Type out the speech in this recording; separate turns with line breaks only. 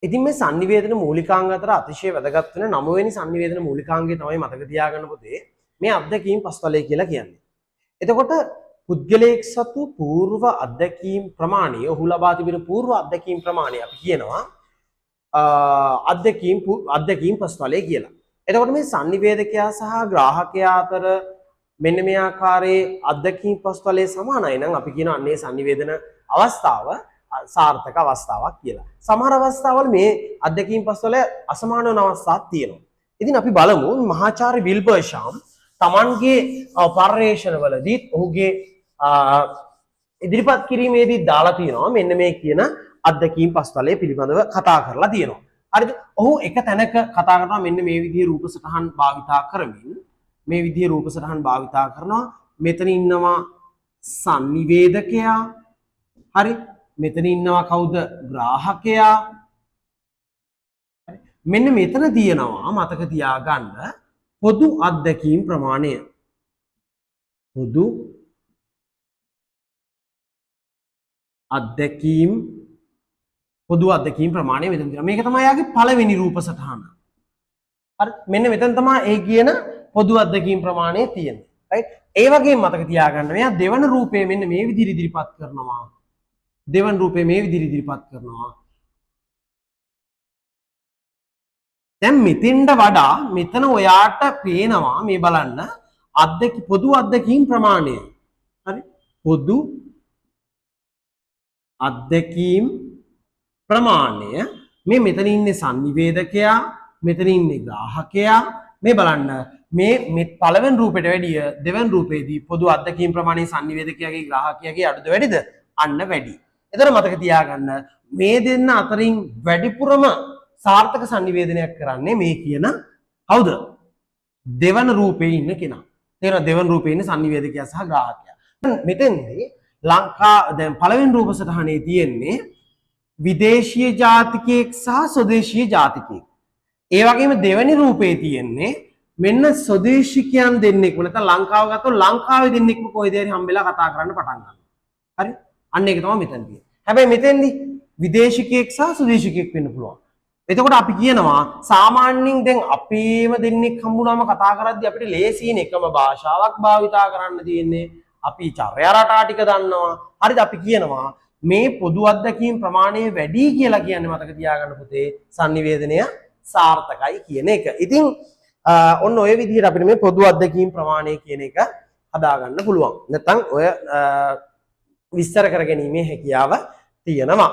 ඉතින් මේ sannivedana මූලිකාංග අතර අතිශය වැදගත් වෙන 9 වෙනි sannivedana මූලිකාංගය තමයි මතක තියාගන්න පුතේ මේ අත්දැකීම් පස්තලය කියලා කියන්නේ. එතකොට පුද්ගලයෙක් සතු పూర్ව අත්දැකීම් ප්‍රමාණය ඔහු ලබා තිබෙන పూర్ව අත්දැකීම් ප්‍රමාණය අපි කියනවා අත්දැකීම් පස්තලය කියලා. එතකොට මේ sannivedakaya සහ ග්‍රාහකයා අතර මෙන්න මේ ආකාරයේ අත්දැකීම් පස්තලයේ සමානයි නම් අපි කියන අන්නේ sannivedana අවස්ථාව සාර්ථක අවස්ථාවක් කියලා. සමහර අවස්ථාවල මේ අත්දැකීම් පස්වල අසමාන වන අවස්ථාවක් තියෙනවා. ඉතින් අපි බලමු මහාචාර්ය විල්බර් ෂාම් තමන්ගේ පර්යේෂණවලදී ඔහුගේ ඉදිරිපත් කිරීමේදී දාලා තියෙනවා මෙන්න මේ කියන අත්දැකීම් පස්වලේ පිළිබඳව කතා කරලා තියෙනවා. හරිද? ඔහු එක තැනක කතා කරනවා මෙන්න මේ විදිහේ රූප සටහන් භාවිතා කරමින් මේ විදිහේ රූප සටහන් භාවිතා කරනවා. මෙතන ඉන්නවා sannivedakaya. හරි? මෙතන ඉන්නවා කවුද? ග්‍රාහකයා. මෙන්න මෙතන තියෙනවා මතක තියාගන්න පොදු අත්දැකීම් ප්‍රමාණය. පොදු අත්දැකීම් ප්‍රමාණය මෙතන තියෙනවා. මේක තමයි යාගේ පළවෙනි රූප සටහන. හරි? මෙන්න මෙතන තමයි ඒ කියන පොදු අත්දැකීම් ප්‍රමාණය තියෙන්නේ. රයිට්? ඒ වගේම මතක තියාගන්න මෙයා දෙවන රූපය මෙන්න මේ විදිහට ඉදිරිපත් කරනවා. දෙවන් රූපේ මේ විදිහට ඉදිරිපත් කරනවා. දැන් මෙතෙන්ට වඩා මෙතන ඔයාට පේනවා මේ බලන්න පොදු අත්දැකීම් ප්‍රමාණය. හරි? පොදු අත්දැකීම් ප්‍රමාණය මේ මෙතන ඉන්නේ sannivedakaya, මෙතන ඉන්නේ ග්‍රාහකයා. මේ බලන්න මේ පළවෙනි රූපෙට වැඩිය දෙවෙනි රූපේදී පොදු අත්දැකීම් ප්‍රමාණය sannivedakayaගේ ග්‍රාහකයාගේ අඩුද වැඩිද? අන්න වැඩි. එතන මතක තියාගන්න මේ දෙන්න අතරින් වැඩිපුරම සාර්ථක sannivedanayak කරන්නේ මේ කියන කවුද? දෙවන රූපේ ඉන්න කෙනා. තේරෙනවද? දෙවන රූපේ ඉන්න sannivedakaya සහ ග්‍රාහකයා. මෙතෙන්දී දැන් පළවෙනි රූප සටහනේ තියෙන්නේ විදේශීය ජාතිකයෙක් සහ ස්වදේශීය ජාතිකයෙක්. ඒ වගේම දෙවෙනි රූපේ තියෙන්නේ මෙන්න ස්වදේශිකයන් දෙන්නෙක්. නැත්නම් ලංකාව ගත්තොත් ලංකාවේ දෙන්නෙක්ම කොයිද හරි හම්බෙලා කතා කරන්න පටන් ගන්නවා. හරි? අන්න ඒක තමයි මෙතන තියෙන්නේ. හැබැයි මෙතෙන්දි විදේශිකයෙක් සහ ස්වදේශිකයෙක් වෙන්න පුළුවන්. එතකොට අපි කියනවා සාමාන්‍යයෙන් දැන් අපේම දෙන්නෙක් හම්බුනාම කතා කරද්දී අපිට ලේසියෙන් එකම භාෂාවක් භාවිතා කරන්න තියෙන්නේ. අපි චර්යා රටා ටික දන්නවා. හරිද? අපි කියනවා මේ පොදු අත්දැකීම් ප්‍රමාණය වැඩි කියලා කියන්නේ මතක තියාගන්න පුතේ sannivedanaya සාර්ථකයි කියන එක. ඉතින් ඔන්න ඔය විදිහට අපිට මේ පොදු අත්දැකීම් ප්‍රමාණය කියන එක හදාගන්න පුළුවන්. නැත්නම් ඔය විස්තර කර ගැනීමේ හැකියාව තියෙනවා.